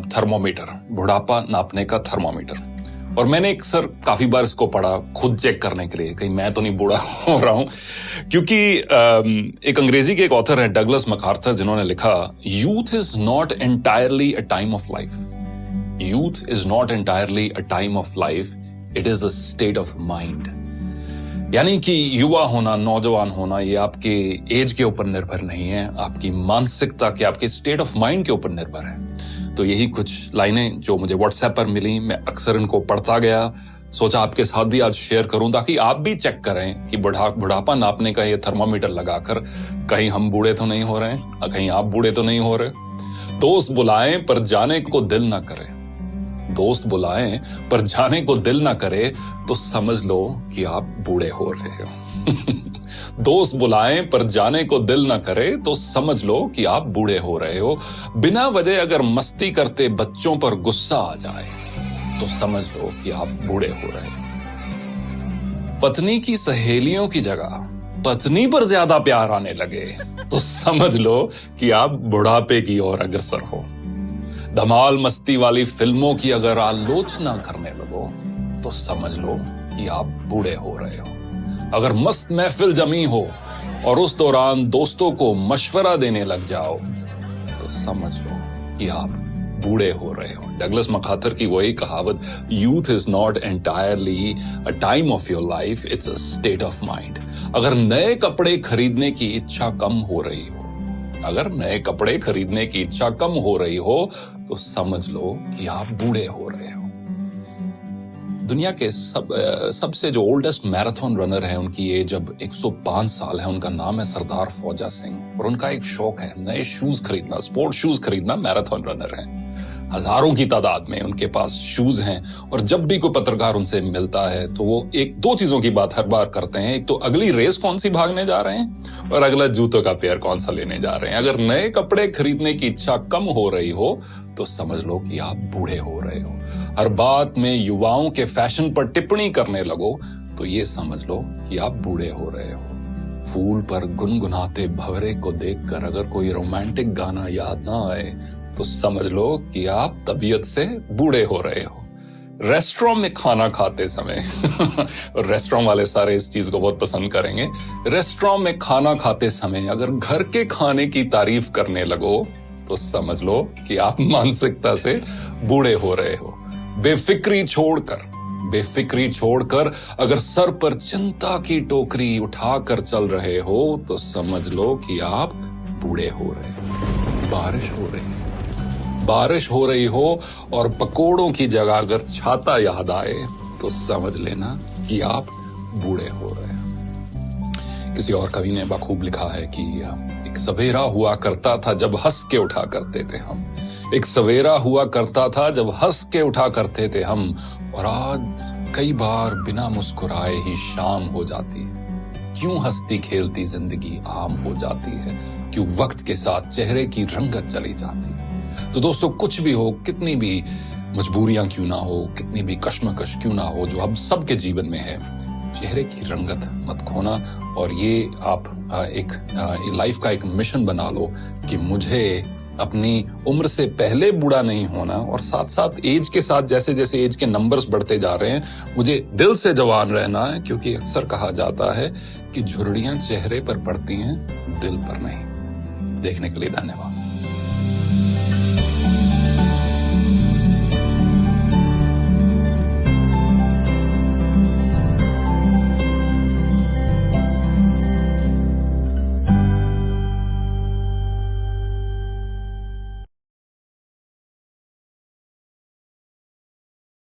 Thermometer, बुढ़ापा नापने का थर्मोमीटर। और मैंने अक्सर काफी बार इसको पढ़ा खुद चेक करने के लिए कहीं मैं तो नहीं बूढ़ा हो रहा हूं, क्योंकि एक अंग्रेजी के एक ऑथर है डगलस मैकार्थर, जिन्होंने लिखा youth is not entirely a time of life, youth is not entirely a time of life, it is a state of mind. यानी कि युवा होना, नौजवान होना, ये आपके एज के ऊपर निर्भर नहीं है, आपकी मानसिकता के, आपके स्टेट ऑफ माइंड के ऊपर निर्भर है। तो यही कुछ लाइनें जो मुझे व्हाट्सएप पर मिली, मैं अक्सर इनको पढ़ता गया, सोचा आपके साथ भी आज शेयर करूं ताकि आप भी चेक करें कि बुढ़ापा नापने का ये थर्मामीटर लगाकर कहीं हम बूढ़े तो नहीं हो रहे हैं, कहीं आप बूढ़े तो नहीं हो रहे। दोस्त बुलाएं पर जाने को दिल ना करे, दोस्त बुलाएं पर जाने को दिल ना करे तो समझ लो कि आप बूढ़े हो रहे हो। दोस्त बुलाएं पर जाने को दिल ना करे तो समझ लो कि आप बूढ़े हो रहे हो। बिना वजह अगर मस्ती करते बच्चों पर गुस्सा आ जाए तो समझ लो कि आप बूढ़े हो रहे हो। पत्नी की सहेलियों की जगह पत्नी पर ज्यादा प्यार आने लगे तो समझ लो कि आप बुढ़ापे की ओर अग्रसर हो। धमाल मस्ती वाली फिल्मों की अगर आलोचना करने लगो तो समझ लो कि आप बूढ़े हो रहे हो। अगर मस्त महफिल जमी हो और उस दौरान दोस्तों को मशवरा देने लग जाओ तो समझ लो कि आप बूढ़े हो रहे हो। डगलस मैकार्थर की वही कहावत, youth is not entirely a time of your life, it's a state of mind. अगर नए कपड़े खरीदने की इच्छा कम हो रही हो, अगर नए कपड़े खरीदने की इच्छा कम हो रही हो तो समझ लो कि आप बूढ़े हो रहे हो। दुनिया के सबसे जो ओल्डेस्ट मैराथन रनर है, उनकी एज अब 105 साल है। उनका नाम है सरदार फौजा सिंह और उनका एक शौक है नए शूज खरीदना, स्पोर्ट शूज खरीदना। मैराथन रनर है, हजारों की तादाद में उनके पास शूज हैं और जब भी कोई पत्रकार उनसे मिलता है तो वो एक दो चीजों की बात हर बार करते हैं, एक तो अगली रेस कौन सी भागने जा रहे हैं और अगला जूतों का पेयर कौन सा लेने जा रहे हैं। अगर नए कपड़े खरीदने की इच्छा कम हो रही हो तो समझ लो कि आप बूढ़े हो रहे हो। हर बात में युवाओं के फैशन पर टिप्पणी करने लगो तो ये समझ लो कि आप बूढ़े हो रहे हो। फूल पर गुनगुनाते भंवरे को देखकर अगर कोई रोमांटिक गाना याद ना आए तो समझ लो कि आप तबीयत से बूढ़े हो रहे हो। रेस्टोरेंट में खाना खाते समय और रेस्टोरेंट वाले सारे इस चीज को बहुत पसंद करेंगे, रेस्टोरेंट में खाना खाते समय अगर घर के खाने की तारीफ करने लगो तो समझ लो कि आप मानसिकता से बूढ़े हो रहे हो। बेफिक्री छोड़कर अगर सर पर चिंता की टोकरी उठाकर चल रहे हो तो समझ लो कि आप बूढ़े हो रहे हो। बारिश हो रही हो और पकोड़ों की जगह अगर छाता याद आए तो समझ लेना कि आप बूढ़े हो रहे हो। किसी और कवि ने बखूब लिखा है कि एक सवेरा हुआ करता था जब हंस के उठा करते थे हम, एक सवेरा हुआ करता था जब हंस के उठा करते थे हम, और आज कई बार बिना मुस्कुराए ही शाम हो जाती है। क्यों हंसती खेलती जिंदगी आम हो जाती है, क्यों वक्त के साथ चेहरे की रंगत चली जाती है। तो दोस्तों, कुछ भी हो, कितनी भी मजबूरियां क्यों ना हो, कितनी भी कश्मकश क्यों ना हो जो हम सबके जीवन में है, चेहरे की रंगत मत खोना। और ये आप एक लाइफ का एक मिशन बना लो कि मुझे अपनी उम्र से पहले बूढ़ा नहीं होना, और साथ साथ एज के साथ जैसे जैसे एज के नंबर्स बढ़ते जा रहे हैं मुझे दिल से जवान रहना है, क्योंकि अक्सर कहा जाता है कि झुर्रियां चेहरे पर पड़ती हैं, दिल पर नहीं। देखने के लिए धन्यवाद।